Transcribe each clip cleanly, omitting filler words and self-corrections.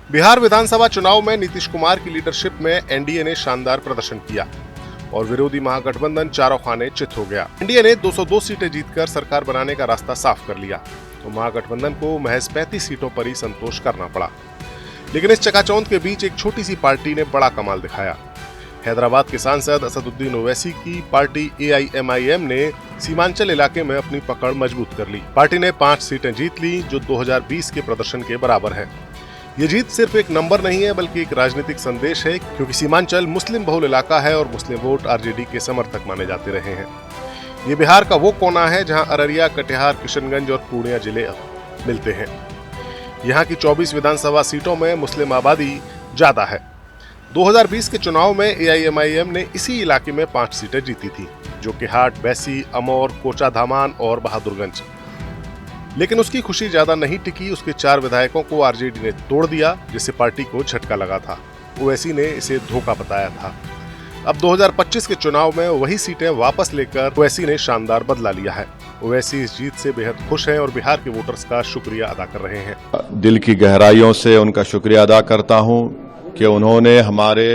बिहार विधानसभा चुनाव में नीतीश कुमार की लीडरशिप में एनडीए ने शानदार प्रदर्शन किया और विरोधी महागठबंधन चारों खाने चित हो गया। एनडीए ने 202 सीटें जीतकर सरकार बनाने का रास्ता साफ कर लिया तो महागठबंधन को महज 35 सीटों पर ही संतोष करना पड़ा। लेकिन इस चकाचौंध के बीच एक छोटी सी पार्टी ने बड़ा कमाल दिखाया। हैदराबाद के सांसद असदुद्दीन ओवैसी की पार्टी एआईएमआईएम ने सीमांचल इलाके में अपनी पकड़ मजबूत कर ली। पार्टी ने 5 सीटें जीत ली जो 2020 के प्रदर्शन के बराबर है। ये जीत सिर्फ एक नंबर नहीं है बल्कि एक राजनीतिक संदेश है, क्योंकि सीमांचल मुस्लिम बहुल इलाका है और मुस्लिम वोट आरजेडी के समर्थक माने जाते रहे हैं। ये बिहार का वो कोना है जहां अररिया, कटिहार, किशनगंज और पूर्णिया जिले मिलते हैं। यहाँ की 24 विधानसभा सीटों में मुस्लिम आबादी ज्यादा है। 2020 के चुनाव में एआईएमआईएम ने इसी इलाके में 5 सीटें जीती थी, जो कि हाट, बैसी, अमौर, कोचाधामान और बहादुरगंज। लेकिन उसकी खुशी ज्यादा नहीं टिकी। उसके 4 विधायकों को आरजेडी ने तोड़ दिया, जिससे पार्टी को झटका लगा था। ओवैसी ने इसे धोखा बताया था। अब 2025 के चुनाव में वही सीटें वापस लेकर ओवैसी ने शानदार बदला लिया है। ओवैसी इस जीत से बेहद खुश हैं और बिहार के वोटर्स का शुक्रिया अदा कर रहे हैं। दिल की गहराइयों से उनका शुक्रिया अदा करता हूं कि उन्होंने हमारे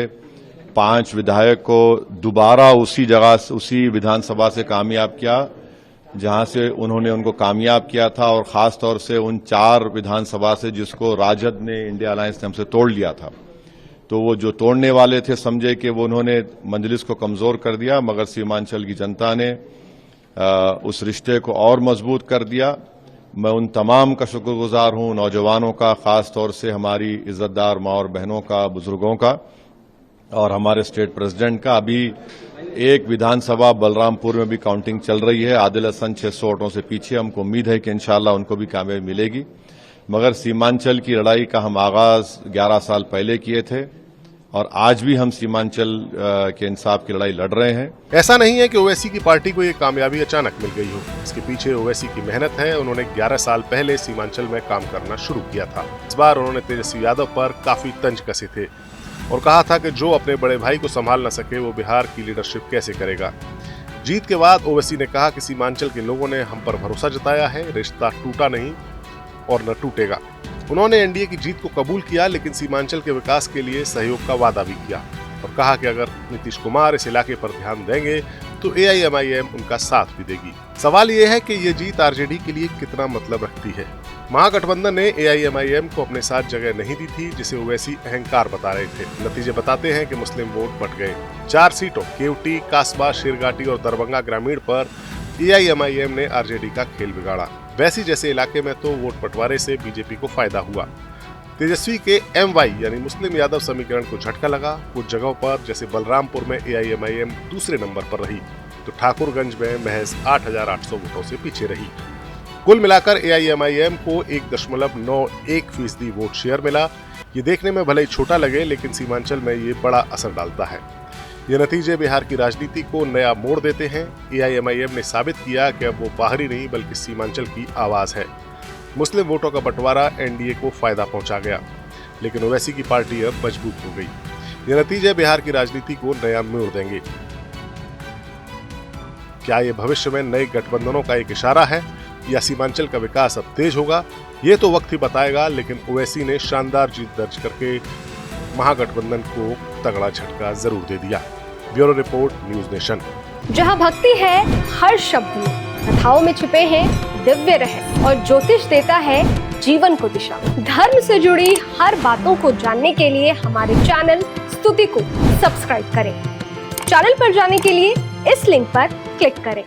5 विधायक को दोबारा उसी जगह, उसी विधानसभा से कामयाब किया जहां से उन्होंने उनको कामयाब किया था, और खास तौर से उन 4 विधानसभा से जिसको राजद ने, इंडिया अलायंस ने हमसे तोड़ लिया था। तो वो जो तोड़ने वाले थे समझे कि वो उन्होंने मजलिस को कमजोर कर दिया, मगर सीमांचल की जनता ने उस रिश्ते को और मजबूत कर दिया। मैं उन तमाम का शुक्रगुजार हूं, नौजवानों का, खास तौर से हमारी इज्जतदार माँ और बहनों का, बुजुर्गों का और हमारे स्टेट प्रेसिडेंट का। अभी एक विधानसभा बलरामपुर में भी काउंटिंग चल रही है। आदिल हसन 600 वोटों से पीछे। हमको उम्मीद है कि इंशाल्लाह उनको भी कामयाबी मिलेगी। मगर सीमांचल की लड़ाई का हम आगाज 11 साल पहले किए थे और आज भी हम सीमांचल के इंसाफ की लड़ाई लड़ रहे हैं। ऐसा नहीं है कि ओवैसी की पार्टी को ये कामयाबी अचानक मिल गई हो। इसके पीछे ओवैसी की मेहनत है। उन्होंने 11 साल पहले सीमांचल में काम करना शुरू किया था। इस बार उन्होंने तेजस्वी यादव पर काफी तंज कसे थे और कहा था कि जो अपने बड़े भाई को संभाल न सके वो बिहार की लीडरशिप कैसे करेगा। जीत के बाद ओवैसी ने कहा कि सीमांचल के लोगों ने हम पर भरोसा जताया है, रिश्ता टूटा नहीं और न टूटेगा। उन्होंने एनडीए की जीत को कबूल किया, लेकिन सीमांचल के विकास के लिए सहयोग का वादा भी किया और कहा कि अगर नीतीश कुमार इस इलाके पर ध्यान देंगे तो एआईएमआईएम उनका साथ भी देगी। सवाल ये है कि ये जीत आरजेडी के लिए कितना मतलब रखती है। महागठबंधन ने एआईएमआईएम को अपने साथ जगह नहीं दी थी, जिसे ओवैसी अहंकार बता रहे थे। नतीजे बताते हैं कि मुस्लिम वोट बट गए। 4 सीटों केवटी, कासबा, शेरघाटी और दरभंगा ग्रामीण पर एआईएमआईएम ने आरजेडी का खेल बिगाड़ा। वैसी जैसे इलाके में तो वोट बंटवारे से बीजेपी को फायदा हुआ। तेजस्वी के एमवाई यानी मुस्लिम यादव समीकरण को झटका लगा। कुछ जगहों पर जैसे बलरामपुर में एआईएमआईएम दूसरे नंबर पर रही तो ठाकुरगंज में महज 8,800 वोटों से पीछे रही। कुल मिलाकर एआईएमआईएम को 1.91% वोट शेयर मिला। ये देखने में भले ही छोटा लगे, लेकिन सीमांचल में ये बड़ा असर डालता है। ये नतीजे बिहार की राजनीति को नया मोड़ देते हैं। एआईएमआईएम ने साबित किया कि अब वो बाहरी नहीं बल्कि सीमांचल की आवाज है। मुस्लिम वोटों का बंटवारा एनडीए को फायदा पहुंचा गया, लेकिन ओवैसी की पार्टी अब मजबूत हो गई। ये नतीजे बिहार की राजनीति को नया मोड़ देंगे। क्या ये भविष्य में नए गठबंधनों का एक इशारा है या सीमांचल का विकास अब तेज होगा? ये तो वक्त ही बताएगा, लेकिन ओवैसी ने शानदार जीत दर्ज करके महागठबंधन को तगड़ा झटका जरूर दे दिया। Bureau report, news nation. जहां भक्ति है हर शब्द में, कथाओं में छुपे हैं दिव्य रहस्य और ज्योतिष देता है जीवन को दिशा। धर्म से जुड़ी हर बातों को जानने के लिए हमारे चैनल स्तुति को सब्सक्राइब करें। चैनल पर जाने के लिए इस लिंक पर क्लिक करें।